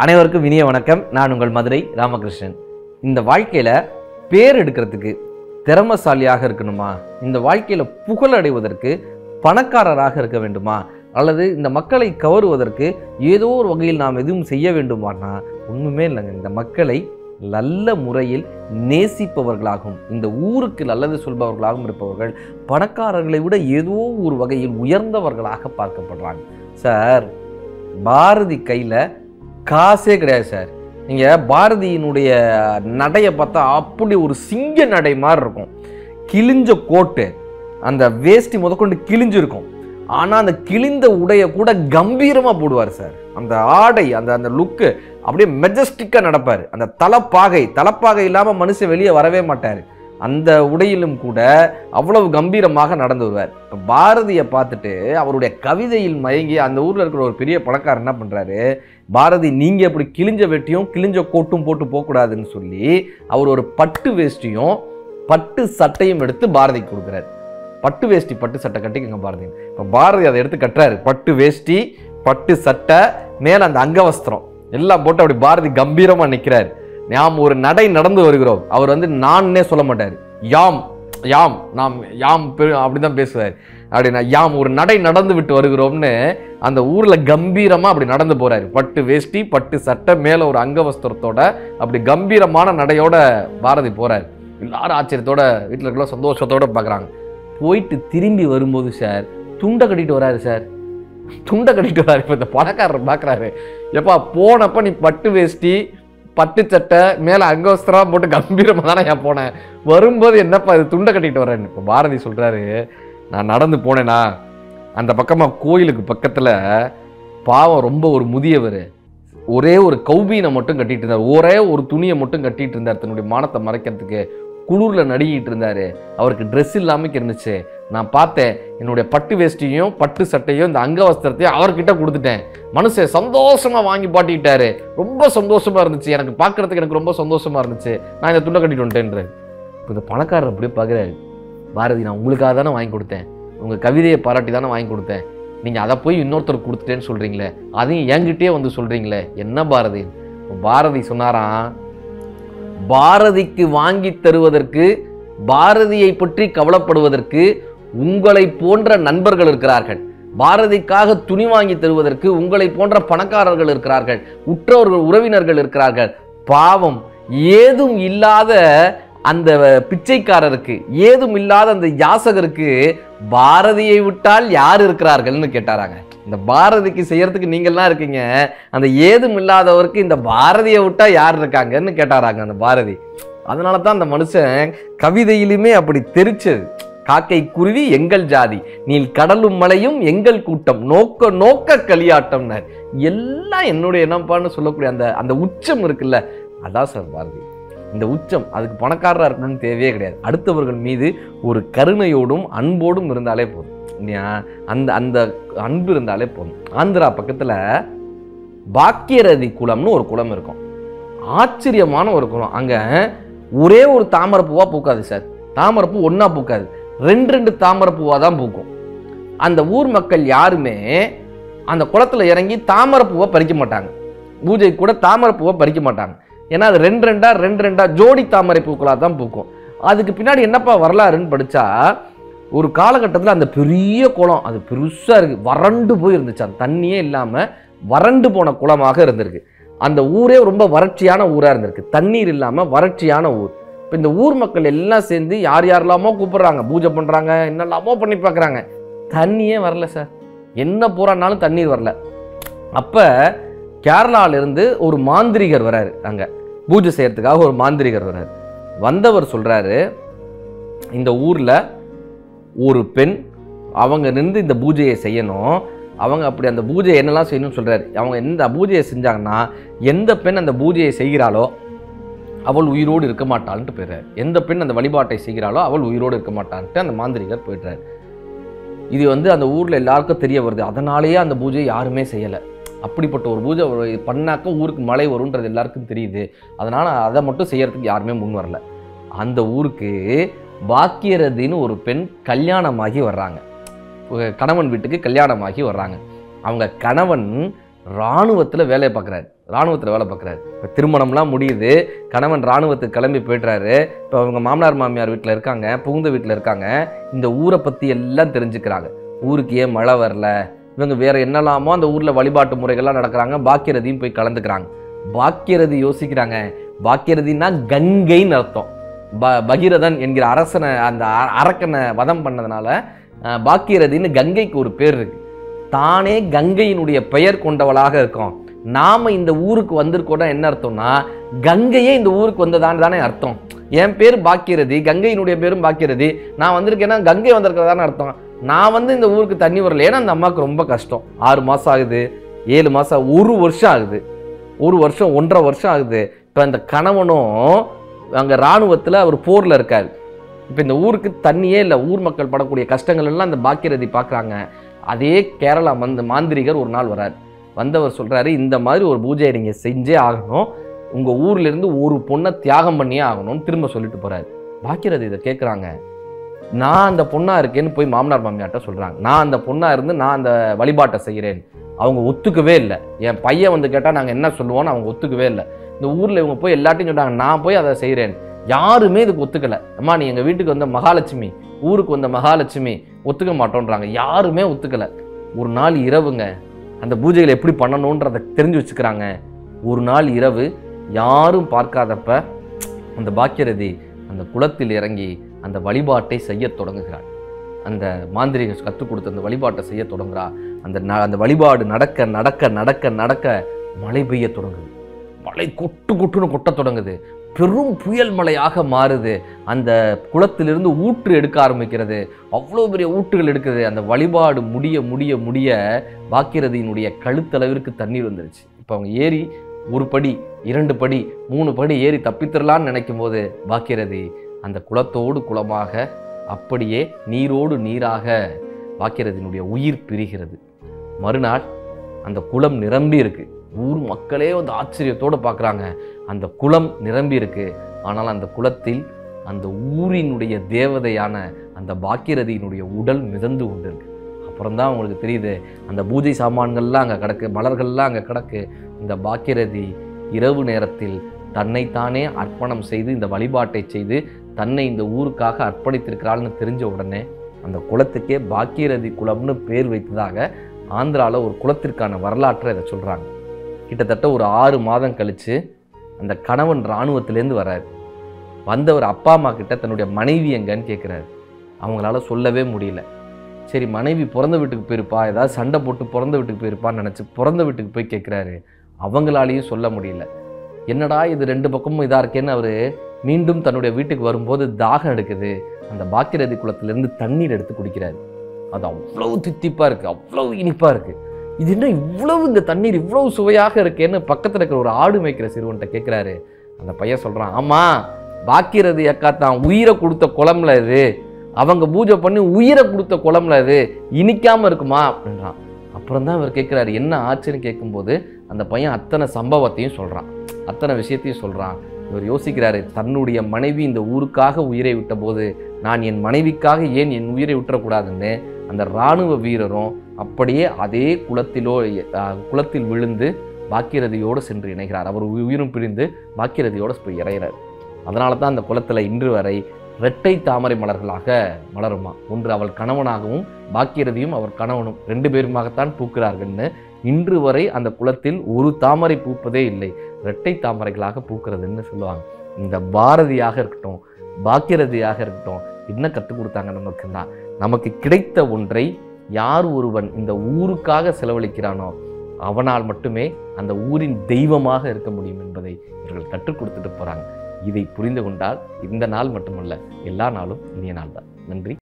அனைவருக்கும் இனிய வணக்கம். நான் உங்கள் மதுரை ராமகிருஷ்ணன். இந்த வாழ்க்கையில பேர் எடுக்கிறதுக்கு திறமசாலியாக இருக்கணுமா, இந்த வாழ்க்கையில புகழ் அடைவதற்கு பணக்காரராக இருக்க வேண்டுமா, அல்லது இந்த மக்களை கவருவதற்கு ஏதோ ஒரு வகையில் நாம் எதுவும் செய்ய வேண்டுமானா ஒண்ணுமே இல்லைங்க. இந்த மக்களை நல்ல முறையில் நேசிப்பவர்களாகவும் இந்த ஊருக்கு நல்லது சொல்பவர்களாகவும் இருப்பவர்கள் பணக்காரர்களை விட ஏதோ ஒரு வகையில் உயர்ந்தவர்களாக பார்க்கப்படுறாங்க. சார், பாரதி கையில் காசே கிடையாது சார். நீங்கள் பாரதியினுடைய நடையை பார்த்தா அப்படி ஒரு சிங்க நடை மாதிரி இருக்கும். கிழிஞ்ச கோட்டு, அந்த வேஷ்டி முதற்கொண்டு கிழிஞ்சிருக்கும். ஆனால் அந்த கிழிந்த உடைய கூட கம்பீரமாக போடுவார் சார். அந்த ஆடை, அந்த லுக்கு அப்படியே மெஜஸ்டிக்காக நடப்பார். அந்த தலைப்பாகை இல்லாமல் மனுஷன் வெளியே வரவே மாட்டார். அந்த உடையிலும் கூட அவ்வளவு கம்பீரமாக நடந்து வருவார். இப்போ பாரதியை பார்த்துட்டு அவருடைய கவிதையில் மயங்கி அந்த ஊரில் இருக்கிற ஒரு பெரிய பணக்காரர் என்ன பண்ணுறாரு, பாரதி நீங்கள் இப்படி கிழிஞ்ச வெட்டியும் கிழிஞ்ச கோட்டும் போட்டு போகக்கூடாதுன்னு சொல்லி அவர் ஒரு பட்டு வேஷ்டியும் பட்டு சட்டையும் எடுத்து பாரதிக்கு கொடுக்குறாரு. பட்டு வேஷ்டி பட்டு சட்டை கட்டிக்கங்க பாரதி. இப்போ பாரதி அதை எடுத்து கட்டுறாரு. பட்டு வேஷ்டி பட்டு சட்டை மேலே அந்த அங்கவஸ்திரம் எல்லாம் போட்டு அப்படி பாரதி கம்பீரமாக நிற்கிறார். நாம் ஒரு நடை நடந்து வருகிறோம். அவர் நான்னே சொல்ல மாட்டார், யாம் யாம் நாம் யாம் அப்படிதான் பேசுவார். அப்படின்னா யாம் ஒரு நடை நடந்து விட்டு வருகிறோம்னு அந்த ஊர்ல கம்பீரமா அப்படி நடந்து போறாரு. பட்டு வேஷ்டி பட்டு சட்டை மேல ஒரு அங்கவஸ்திரத்தோட அப்படி கம்பீரமான நடையோட பாரதி போறாரு. எல்லாரும் ஆச்சரியத்தோட வீட்டில் இருக்க சந்தோஷத்தோட பார்க்குறாங்க. போயிட்டு திரும்பி வரும்போது சார் துண்டை கட்டிட்டு வராரு சார். துண்டை கட்டிட்டு வராரு. இப்போ இந்த பணக்காரர் பார்க்குறாரு, எப்பா போனப்ப நீ பட்டு வேஷ்டி பட்டு சட்டை மேலே அங்கவஸ்திரம் போட்டு கம்பீரமாக தானே ஏன் போனேன், வரும்போது என்னப்பா இது துண்டை கட்டிட்டு வரேன். இப்போ பாரதி சொல்கிறாரு, நான் நடந்து போனேன்னா அந்த பக்கமாக கோயிலுக்கு பக்கத்தில் பாவம் ரொம்ப ஒரு முதியவர் ஒரே ஒரு கௌபீனை மட்டும் கட்டிட்டு இருந்தார். ஒரே ஒரு துணியை மட்டும் கட்டிட்டு இருந்தார். தன்னுடைய மானத்தை மறைக்கிறதுக்கு குளிரில் நடுங்கிட்டு இருந்தார். அவருக்கு ட்ரெஸ் இல்லாமல் இருந்துச்சு. நான் பார்த்தேன், என்னுடைய பட்டு வேஷ்டியும் பட்டு சட்டையும் இந்த அங்கவஸ்திரத்தையும் அவர்கிட்ட கொடுத்துட்டேன். மனுஷன் சந்தோஷமாக வாங்கி பாட்டிக்கிட்டாரு. ரொம்ப சந்தோஷமாக இருந்துச்சு, எனக்கு பார்க்குறதுக்கு எனக்கு ரொம்ப சந்தோஷமாக இருந்துச்சு. நான் இந்த துண்டை கட்டிட்டு வந்துட்டேன்றாரு. இப்போ இந்த பணக்காரர் அப்படியே பார்க்குறாரு, பாரதி நான் உங்களுக்காக தானே வாங்கி கொடுத்தேன், உங்கள் கவிதையை பாராட்டி தானே வாங்கி கொடுத்தேன், நீங்கள் அதை போய் இன்னொருத்தருக்கு கொடுத்துட்டேன்னு சொல்கிறீங்களே, அதையும் என்கிட்டே வந்து சொல்கிறீங்களே, என்ன பாரதி. பாரதி சொன்னாராம், பாரதிக்கு வாங்கி தருவதற்கு, பாரதியை பற்றி கவலைப்படுவதற்கு உங்களை போன்ற நண்பர்கள் இருக்கிறார்கள். பாரதிக்காக துணி வாங்கி தருவதற்கு உங்களை போன்ற பணக்காரர்கள் இருக்கிறார்கள், உற்றவர்கள் உறவினர்கள் இருக்கிறார்கள். பாவம் ஏதும் இல்லாத அந்த பிச்சைக்காரருக்கு, ஏதும் இல்லாத அந்த யாசகருக்கு பாரதியை விட்டால் யார் இருக்கிறார்கள்னு கேட்டாராங்க. இந்த பாரதிக்கு செய்யறதுக்கு நீங்கள்லாம் இருக்கீங்க, அந்த ஏதும் இல்லாதவருக்கு இந்த பாரதியை விட்டா யார் இருக்காங்கன்னு கேட்டாராங்க அந்த பாரதி. அதனால தான் அந்த மனுஷன் கவிதையிலுமே அப்படி தெரிச்சது. காக்கை குருவி எங்கள் ஜாதி, நீல் கடலும் மலையும் எங்கள் கூட்டம், நோக்க நோக்க களியாட்டம்னார். எல்லாம் என்னுடைய என்னப்பான்னு சொல்லக்கூடிய அந்த உச்சம் இருக்குல்ல, அதான் சார் பாரதி. இந்த உச்சம் அதுக்கு பணக்காரராக இருக்கணும்னு தேவையே கிடையாது. அடுத்தவர்கள் மீது ஒரு கருணையோடும் அன்போடும் இருந்தாலே போதும். அந்த அன்பு இருந்தாலே போதும். ஆந்திரா பக்கத்தில் பாக்கியரதி குளம்னு ஒரு குளம் இருக்கும். ஆச்சரியமான ஒரு குளம். அங்கே ஒரே ஒரு தாமரைப்பூவா பூக்காது சார். தாமரைப்பூ ஒன்றா பூக்காது, ரெண்டு தாமரைப்பூவாக தான் பூக்கும். அந்த ஊர் மக்கள் யாருமே அந்த குளத்தில் இறங்கி தாமரைப்பூவை பறிக்க மாட்டாங்க. பூஜை கூட தாமரைப்பூவை பறிக்க மாட்டாங்க. ஏன்னா அது ரெண்டா ஜோடி தாமரை பூக்களாக தான் பூக்கும். அதுக்கு பின்னாடி என்னப்பா வரலாறுன்னு படித்தா, ஒரு காலகட்டத்தில் அந்த பெரிய குளம் அது பெருசாக இருக்குது, வறண்டு போய் இருந்துச்சு. அந்த தண்ணியே இல்லாமல் வறண்டு போன குளமாக இருந்திருக்கு. அந்த ஊரே ரொம்ப வறட்சியான ஊராக இருந்திருக்கு, தண்ணீர் இல்லாமல் வறட்சியான ஊர். இப்போ இந்த ஊர் மக்கள் எல்லாம் சேர்ந்து யார் யாரெல்லாமோ கூப்பிட்றாங்க, பூஜை பண்ணுறாங்க, என்னெல்லாமோ பண்ணி பார்க்குறாங்க, தண்ணியே வரல சார். என்ன போறான்னாலும் தண்ணீர் வரல. அப்போ கேரளாவிலிருந்து ஒரு மாந்திரிகர் வராரு. அங்கே பூஜை செய்யறதுக்காக ஒரு மாந்திரிகர் வராரு. வந்தவர் சொல்கிறாரு, இந்த ஊரில் ஒரு பெண் அவங்க நின்று இந்த பூஜையை செய்யணும், அவங்க அப்படி அந்த பூஜையை என்னெல்லாம் செய்யணும்னு சொல்கிறாரு. அவங்க எந்த பூஜையை செஞ்சாங்கன்னா, எந்த பெண் அந்த பூஜையை செய்கிறாளோ அவள் உயிரோடு இருக்க மாட்டாள்ன்ட்டு போயிடுறாரு. எந்த பெண் அந்த வழிபாட்டை செய்கிறாளோ அவள் உயிரோடு இருக்க மாட்டான்ட்டு அந்த மாந்திரிகர் போயிடுறாரு. இது அந்த ஊரில் எல்லாருக்கும் தெரிய வருது. அதனாலேயே அந்த பூஜையை யாருமே செய்யலை. அப்படிப்பட்ட ஒரு பூஜை பண்ணாக்க ஊருக்கு மழை வரும்ன்றது எல்லாருக்கும் தெரியுது. அதனால் அதை மட்டும் செய்யறதுக்கு யாருமே முன் வரல. அந்த ஊருக்கு பாக்கியரதின்னு ஒரு பெண் கல்யாணமாகி வர்றாங்க. கணவன் வீட்டுக்கு கல்யாணமாகி வர்றாங்க. அவங்க கணவன் இராணுவத்தில் வேலை பார்க்குறாரு. இராணுவத்தில் வேலை பார்க்குறாரு. இப்போ திருமணம்லாம் முடியுது, கணவன் இராணுவத்துக்கு கிளம்பி போய்ட்றாரு. இப்போ அவங்க மாமனார் மாமியார் வீட்டில் இருக்காங்க, புகுந்த வீட்டில் இருக்காங்க. இந்த ஊரை பற்றி எல்லாம் தெரிஞ்சுக்கிறாங்க. ஊருக்கு ஏன் மழை வரல, இவங்க வேறு என்னெல்லாமோ அந்த ஊரில் வழிபாட்டு முறைகள்லாம் நடக்கிறாங்க. பாக்கியரதியும் போய் கலந்துக்கிறாங்க. பாக்கியரதி யோசிக்கிறாங்க, பாக்கியரதினா கங்கைன்னு அர்த்தம். பகீரதன் என்கிற அரசனை, அந்த அரக்கனை வதம் பண்ணதுனால பாக்கியரதின்னு கங்கைக்கு ஒரு பேர் இருக்கு. தானே கங்கையினுடைய பெயர் கொண்டவளாக இருக்கும். நாம இந்த ஊருக்கு வந்திருக்கோம்னா என்ன அர்த்தம்னா, கங்கையே இந்த ஊருக்கு வந்ததான்னு தானே அர்த்தம். என் பேர் பாக்கியரதி, கங்கையினுடைய பேரும் பாக்கியரதி. நான் வந்திருக்கேன்னா கங்கை வந்திருக்கிறதானே அர்த்தம். நான் வந்து இந்த ஊருக்கு தண்ணி வரல, ஏன்னா அந்த அம்மாவுக்கு ரொம்ப கஷ்டம். 6 மாதம் ஆகுது, 7 மாதம், 1 வருஷம் ஆகுது, 1 வருஷம் 1.5 வருஷம் ஆகுது. இப்போ அந்த கணவனும் அங்கே இராணுவத்தில் அவர் போரில் இருக்காரு. இப்போ இந்த ஊருக்கு தண்ணியே இல்லை. ஊர் மக்கள் படக்கூடிய கஷ்டங்கள் எல்லாம் அந்த பாக்கியரதி பார்க்குறாங்க. அதே கேரளா மாந்திரிகர் ஒரு நாள் வரார். வந்தவர் சொல்கிறாரு, இந்த மாதிரி ஒரு பூஜையை நீங்கள் செஞ்சே ஆகணும், உங்கள் ஊர்லேருந்து ஒரு பொண்ணை தியாகம் பண்ணியே ஆகணும்னு திரும்ப சொல்லிட்டு போகிறாரு. பாக்கியரதி இதை கேட்குறாங்க. நான் அந்த பொண்ணாக இருக்கேன்னு போய் மாமனார் மாமியார்ட்ட சொல்கிறாங்க. நான் அந்த பொண்ணாக இருந்து நான் அந்த வழிபாட்டை செய்கிறேன். அவங்க ஒத்துக்கவே இல்லை. என் பையன் வந்து கேட்டால் நாங்கள் என்ன சொல்லுவோன்னு அவங்க ஒத்துக்கவே இல்லை. இந்த ஊரில் இவங்க போய் எல்லாத்தையும் சொல்கிறாங்க, நான் போய் அதை செய்கிறேன். யாருமே இதுக்கு ஒத்துக்கலை. அம்மா நீ எங்கள் வீட்டுக்கு வந்த மகாலட்சுமி, ஊருக்கு வந்த மகாலட்சுமி, ஒத்துக்க மாட்டோன்றாங்க. யாருமே ஒத்துக்கலை. ஒரு நாள் இரவுங்க, அந்த பூஜைகளை எப்படி பண்ணணுன்றதை தெரிஞ்சு வச்சுக்கிறாங்க. ஒரு நாள் இரவு யாரும் பார்க்காதப்ப அந்த பாக்கியரதி அந்த குளத்தில் இறங்கி அந்த வழிபாட்டை செய்ய தொடங்குகிறாள். அந்த மாந்திரிகர் கற்றுக் கொடுத்த அந்த வழிபாட்டை செய்ய தொடங்குறா. அந்த வழிபாடு நடக்க நடக்க நடக்க நடக்க மழை பெய்ய தொடங்குது. மழை கொட்டு கொட்டுன்னு கொட்ட தொடங்குது. பெரும் புயல் மழையாக மாறுது. அந்த குளத்திலிருந்து ஊற்று எடுக்க ஆரம்பிக்கிறது. அவ்வளோ பெரிய ஊற்றுகள் எடுக்குது. அந்த வழிபாடு முடிய முடிய முடிய பாக்கியரதியினுடைய கழுத்தளவிற்கு தண்ணீர் வந்துருச்சு. இப்போ அவங்க ஏறி 1 படி 2 படி 3 படி ஏறி தப்பித்திரலான்னு நினைக்கும் போது பாக்கியரதி அந்த குளத்தோடு குளமாக, அப்படியே நீரோடு நீராக பாக்கியரதியினுடைய உயிர் பிரிகிறது. மறுநாள் அந்த குளம் நிரம்பி இருக்கு. ஊர் மக்களே வந்து ஆச்சரியத்தோடு பார்க்குறாங்க. அந்த குளம் நிரம்பி இருக்கு. ஆனால் அந்த குளத்தில் அந்த ஊரினுடைய தேவதையான அந்த பாக்கியரதியினுடைய உடல் மிதந்து கொண்டு இருக்கு. அப்புறம்தான் அவங்களுக்கு தெரியுது, அந்த பூஜை சாமான்கள்லாம் அங்கே கிடக்கு, மலர்கள்லாம் அங்கே கிடக்கு. இந்த பாக்கியரதி இரவு நேரத்தில் தன்னைத்தானே அர்ப்பணம் செய்து இந்த வழிபாட்டை செய்து தன்னை இந்த ஊருக்காக அர்ப்பணித்திருக்கிறாள்னு தெரிஞ்ச உடனே அந்த குளத்துக்கே பாக்கியரதி குளம்னு பேர் வைத்ததாக ஆந்திராவில் ஒரு குளத்திற்கான வரலாற்றை இதை சொல்கிறாங்க. கிட்டத்தட்ட ஒரு 6 மாதம் கழித்து அந்த கணவன் இராணுவத்திலேருந்து வர்றாரு. வந்தவர் அப்பா அம்மா கிட்ட தன்னுடைய மனைவி எங்கன்னு கேட்குறாரு. அவங்களால சொல்லவே முடியல. சரி, மனைவி பிறந்த வீட்டுக்கு போயிருப்பா, ஏதாவது சண்டை போட்டு பிறந்த வீட்டுக்கு போயிருப்பான்னு நினச்சி பிறந்த வீட்டுக்கு போய் கேட்குறாரு. அவங்களாலையும் சொல்ல முடியல. என்னடா இது 2 பக்கமும் இதாக இருக்கேன்னு அவர் மீண்டும் தன்னுடைய வீட்டுக்கு வரும்போது தாகம் எடுக்குது. அந்த பாக்கியரதி குளத்திலேருந்து தண்ணீர் எடுத்து குடிக்கிறாரு. அது அவ்வளவு தித்திப்பாக இருக்குது, அவ்வளவு இனிப்பாக இருக்குது. இது என்ன இவ்வளவு, இந்த தண்ணீர் இவ்வளவு சுவையாக இருக்கேன்னு பக்கத்தில் இருக்கிற ஒரு ஆடு மேய்க்கிற சிறுவன்கிட்ட கேட்குறாரு. அந்த பையன் சொல்கிறான், ஆமாம் பாக்கியரதி அக்கா தான் உயிரை கொடுத்த குளம்ல இது, அவங்க பூஜை பண்ணி உயிரை கொடுத்த குளம்ல இது, இனிக்காமல் இருக்குமா அப்படின்றான். அப்புறம் தான் இவர் கேட்குறாரு, என்ன ஆச்சுன்னு கேட்கும்போது அந்த பையன் அத்தனை சம்பவத்தையும் சொல்கிறான், அத்தனை விஷயத்தையும் சொல்கிறான். இவர் யோசிக்கிறாரு, தன்னுடைய மனைவி இந்த ஊருக்காக உயிரை விட்ட போது நான் என் மனைவிக்காக ஏன் என் உயிரை விட்டுறக்கூடாதுன்னு அந்த இராணுவ வீரரும் அப்படியே அதே குளத்தில் விழுந்து பாக்கியரதியோடு சென்று இணைகிறார். அவர் உயிரும் பிரிந்து பாக்கியரதியோடு போய் இறைகிறார். அதனால தான் அந்த குளத்தில் இன்று வரை 2 தாமரை மலர்களாக மலருமா. ஒன்று அவள் கணவனாகவும் பாக்கியரதியும் அவர் கணவனும் 2 பேருமாகத்தான் பூக்கிறார்கள்னு இன்று வரை அந்த குளத்தில் ஒரு தாமரை பூப்பதே இல்லை, 2 தாமரைகளாக பூக்கிறதுன்னு சொல்லுவாங்க. இந்த பாரதியாக இருக்கட்டும், பாக்கியரதியாக இருக்கட்டும், என்ன கற்றுக் கொடுத்தாங்க நமக்குன்னா, நமக்கு கிடைத்த ஒன்றை யார் ஒருவன் இந்த ஊருக்காக செலவழிக்கிறானோ அவனால் மட்டுமே அந்த ஊரின் தெய்வமாக இருக்க முடியும் என்பதை இவர்கள் கற்றுக் கொடுத்துட்டு போகிறாங்க. இதை புரிந்து கொண்டால் இந்த நாள் மட்டுமல்ல, எல்லா நாளும் இனிய நாள் தான். நன்றி.